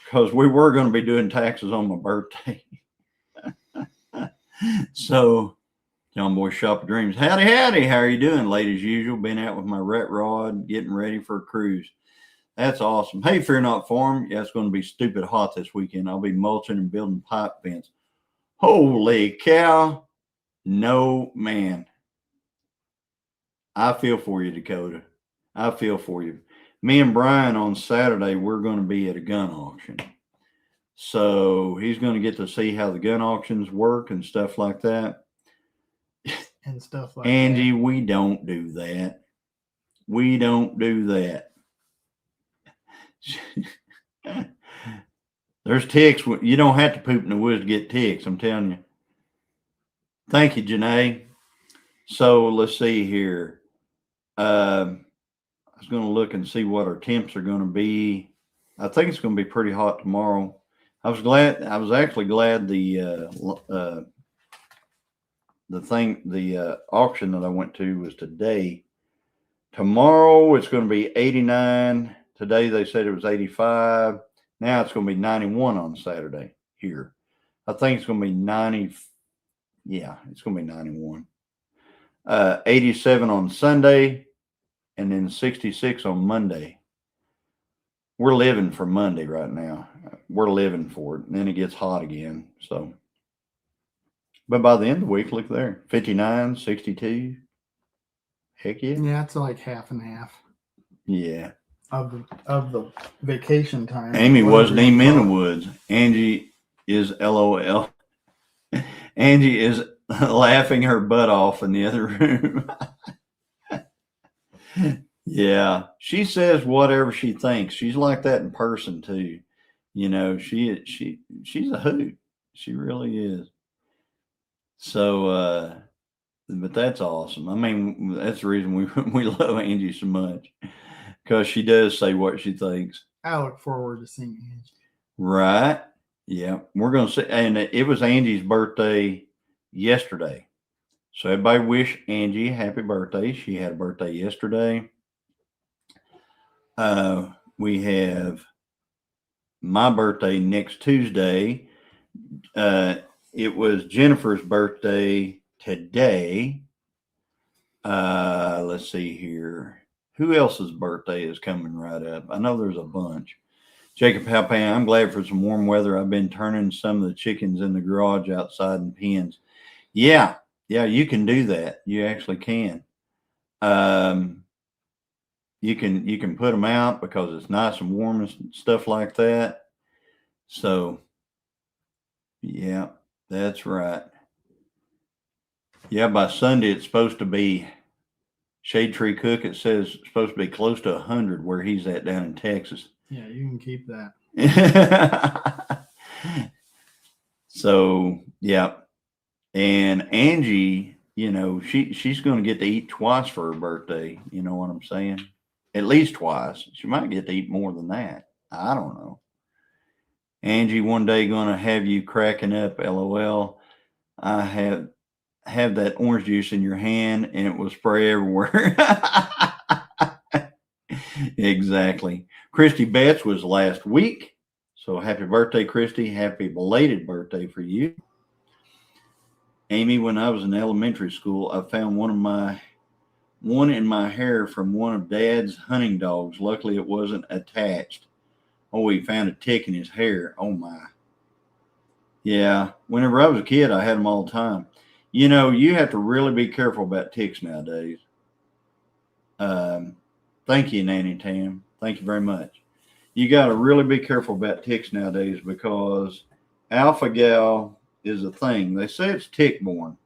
A: Because we were going to be doing taxes on my birthday. So, John Boy Shop of Dreams. Howdy, howdy. How are you doing? Late as usual. Been out with my rat rod, getting ready for a cruise. That's awesome. Hey, Fear Not Farm. Yeah, it's going to be stupid hot this weekend. I'll be mulching and building pipe fence. Holy cow. No, man. I feel for you, Dakota. I feel for you. Me and Brian on Saturday, we're going to be at a gun auction. So he's going to get to see how the gun auctions work and stuff like that.
C: And stuff like
A: Angie, we don't do that. We don't do that. There's ticks. You don't have to poop in the woods to get ticks, I'm telling you. Thank you, Janae. So let's see here. I was going to look and see what our temps are going to be. I think it's going to be pretty hot tomorrow. I was actually glad the auction that I went to was today. Tomorrow it's going to be 89. Today they said it was 85. Now it's going to be 91 on Saturday here. I think it's going to be 90. Yeah, it's going to be 91. 87 on Sunday, and then 66 on Monday. We're living for Monday right now. We're living for it. And then it gets hot again. So, but by the end of the week, look there. 59, 62. Heck yeah.
C: Yeah, it's like half and half.
A: Yeah.
C: Of the vacation time.
A: Amy wasn't even in the woods. Angie is LOL. Angie is laughing her butt off in the other room. Yeah, she says whatever she thinks. She's like that in person too. She's a hoot. She really is. So, but that's awesome. I mean, that's the reason we love Angie so much, because she does say what she thinks.
C: I look forward to seeing Angie.
A: Right. Yeah. We're going to see. And it was Angie's birthday yesterday. So everybody wish Angie a happy birthday. She had a birthday yesterday. We have my birthday next Tuesday. It was Jennifer's birthday today. Let's see here. Who else's birthday is coming right up? I know there's a bunch. Jacob Halpan, I'm glad for some warm weather. I've been turning some of the chickens in the garage outside in pens. Yeah, you can do that. You actually can. You can put them out because it's nice and warm and stuff like that. So, yeah, that's right. Yeah, by Sunday it's supposed to be Shade Tree Cook. It says it's supposed to be close to 100 where he's at down in Texas.
C: Yeah, you can keep that.
A: So, yeah. And Angie, she's going to get to eat twice for her birthday. You know what I'm saying? At least twice. She might get to eat more than that. I don't know. Angie, one day going to have you cracking up. LOL. I have that orange juice in your hand and it will spray everywhere. Exactly. Christy Betts was last week. So happy birthday, Christy. Happy belated birthday for you. Amy, when I was in elementary school, I found one in my hair from one of Dad's hunting dogs. Luckily, it wasn't attached. Oh, he found a tick in his hair. Oh, my. Yeah. Whenever I was a kid, I had them all the time. You have to really be careful about ticks nowadays. Thank you, Nanny Tam. Thank you very much. You got to really be careful about ticks nowadays because alpha-gal is a thing. They say it's tick-borne.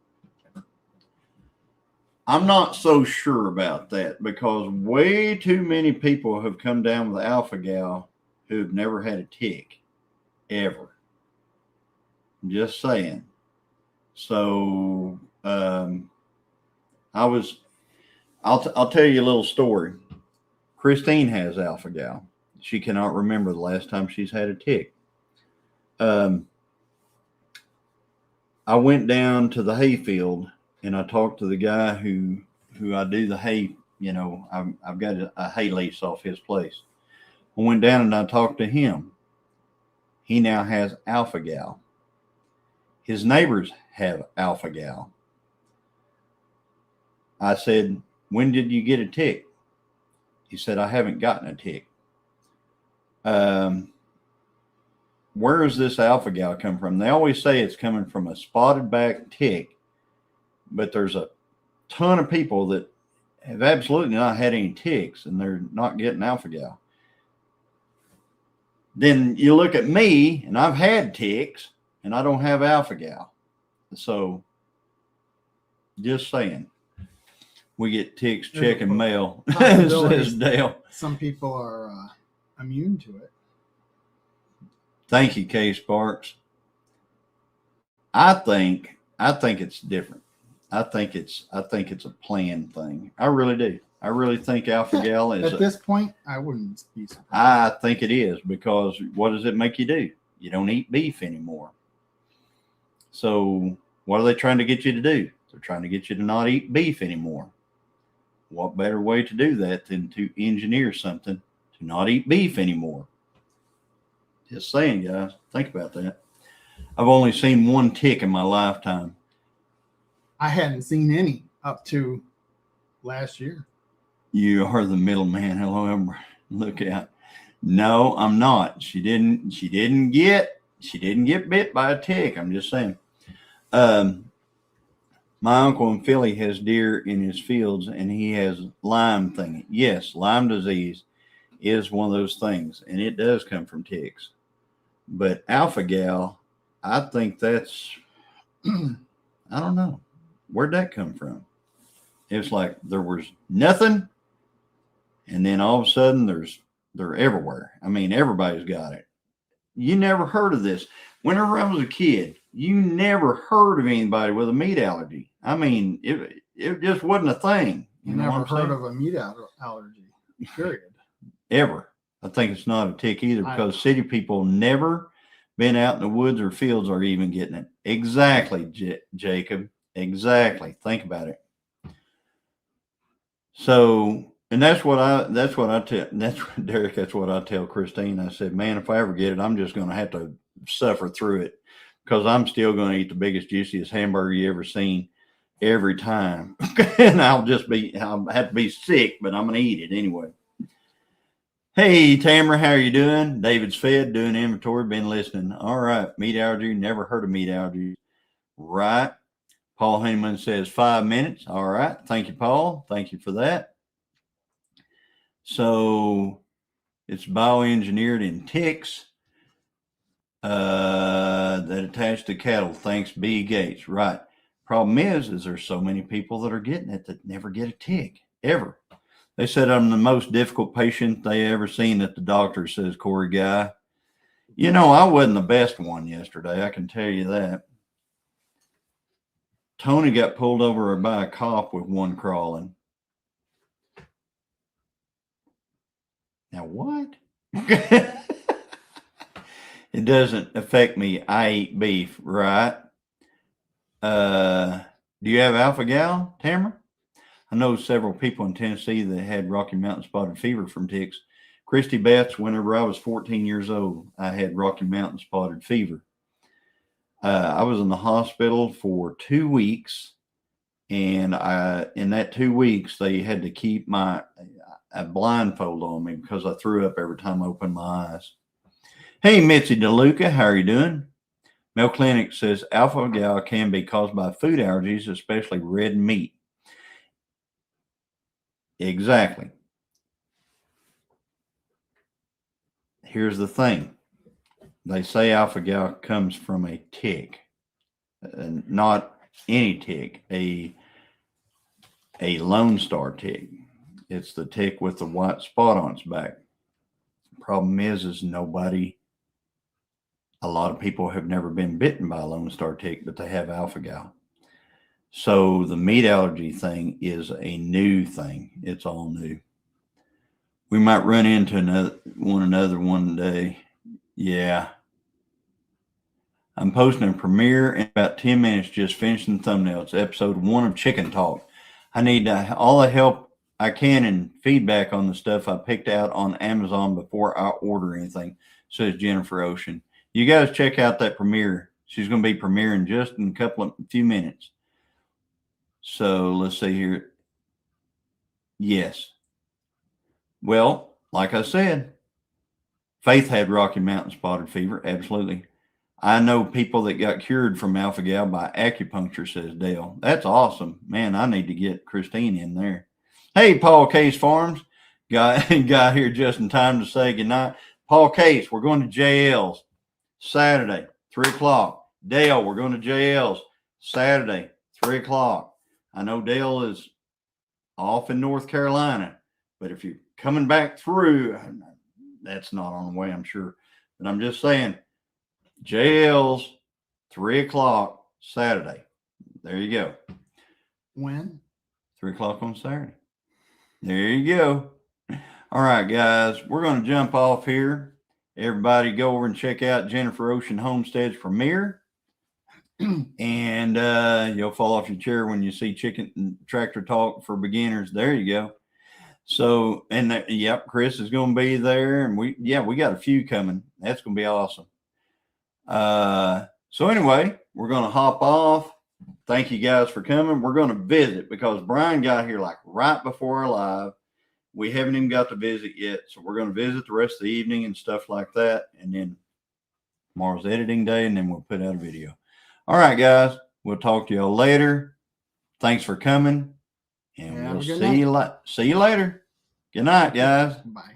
A: I'm not so sure about that because way too many people have come down with alpha-gal who've never had a tick, ever. Just saying. So, I'll tell you a little story. Christine has alpha-gal. She cannot remember the last time she's had a tick. I went down to the hayfield and I talked to the guy who I do the hay. I've got a hay lease off his place. I went down and I talked to him. He now has alpha-gal. His neighbors have alpha-gal. I said, when did you get a tick? He said, I haven't gotten a tick. Where does this alpha-gal come from? They always say it's coming from a spotted back tick, but there's a ton of people that have absolutely not had any ticks and they're not getting alpha-gal. Then you look at me and I've had ticks and I don't have alpha-gal. So just saying. We get ticks checking mail, says Dale.
C: Some people are immune to it.
A: Thank you, Kay Sparks. I think it's different. I think it's a planned thing. I really do. I really think alpha-gal is
C: at this point. I wouldn't be surprised.
A: I think it is because what does it make you do? You don't eat beef anymore. So what are they trying to get you to do? They're trying to get you to not eat beef anymore. What better way to do that than to engineer something to not eat beef anymore? Just saying, guys. Think about that. I've only seen one tick in my lifetime.
C: I hadn't seen any up to last year.
A: You are the middleman. Hello, look out. No, I'm not. She didn't get bit by a tick. I'm just saying. My uncle in Philly has deer in his fields and he has Lyme thing. Yes, Lyme disease is one of those things and it does come from ticks. But alpha-gal, I think that's, I don't know. Where'd that come from? It's like there was nothing and then all of a sudden they're everywhere. I mean, everybody's got it. You never heard of this. Whenever I was a kid, you never heard of anybody with a meat allergy. I mean, it just wasn't a thing.
C: You never heard of a meat allergy, period.
A: Ever. I think it's not a tick either because city people never been out in the woods or fields or even getting it. Exactly, Jacob. Exactly. Think about it. So, and that's what I tell Christine. I said, man, if I ever get it, I'm just going to have to suffer through it because I'm still going to eat the biggest, juiciest hamburger you ever seen every time. And I'll have to be sick, but I'm going to eat it anyway. Hey, Tamara, how are you doing? David's fed, doing inventory, been listening. All right. Meat allergy. Never heard of meat allergy. Right. Paul Honeyman says 5 minutes. All right. Thank you, Paul. Thank you for that. So it's bioengineered in ticks that attach to cattle. Thanks, B. Gates. Right. Problem is there's so many people that are getting it that never get a tick, ever. They said I'm the most difficult patient they ever seen at the doctor, says Corey Guy. You know, I wasn't the best one yesterday. I can tell you that. Tony got pulled over by a cop with one crawling. Now what? It doesn't affect me. I eat beef, right? Do you have alpha-gal, Tamara? I know several people in Tennessee that had Rocky Mountain spotted fever from ticks. Christy Betts, whenever I was 14 years old, I had Rocky Mountain spotted fever. I was in the hospital for 2 weeks, and in that 2 weeks, they had to keep a blindfold on me because I threw up every time I opened my eyes. Hey, Mitzi DeLuca, how are you doing? Mel Clinic says alpha-gal can be caused by food allergies, especially red meat. Exactly. Here's the thing. They say alpha-gal comes from a tick, not any tick, a Lone Star tick. It's the tick with the white spot on its back. Problem is a lot of people have never been bitten by a Lone Star tick, but they have alpha-gal. So the meat allergy thing is a new thing. It's all new. We might run into another one day. Yeah. I'm posting a premiere in about 10 minutes, just finishing the thumbnail. It's episode 1 of Chicken Talk. I need all the help I can and feedback on the stuff I picked out on Amazon before I order anything, says Jennifer Ocean. You guys check out that premiere. She's going to be premiering just in a few minutes. So let's see here. Yes. Well, like I said, Faith had Rocky Mountain spotted fever. Absolutely. I know people that got cured from alpha-gal by acupuncture, says Dale. That's awesome. Man, I need to get Christine in there. Hey, Paul Case Farms. Got here just in time to say goodnight. Paul Case, we're going to JL's Saturday, 3 o'clock. Dale, we're going to JL's Saturday, 3 o'clock. I know Dale is off in North Carolina, but if you're coming back through, that's not on the way, I'm sure. But I'm just saying, JL's 3 o'clock Saturday. There you go.
C: When?
A: 3 o'clock on Saturday. There you go. All right, guys, we're going to jump off here. Everybody go over and check out Jennifer Ocean Homestead's premiere. And you'll fall off your chair when you see Chicken Tractor Talk for Beginners. There you go. So, and yep, Chris is going to be there. And we got a few coming. That's going to be awesome. So anyway, we're going to hop off. Thank you guys for coming. We're going to visit because Brian got here like right before our live. We haven't even got to visit yet. So we're going to visit the rest of the evening and stuff like that. And then tomorrow's editing day, and then we'll put out a video. All right, guys, we'll talk to y'all later. Thanks for coming. And we'll see you later. Good night, guys.
C: Bye.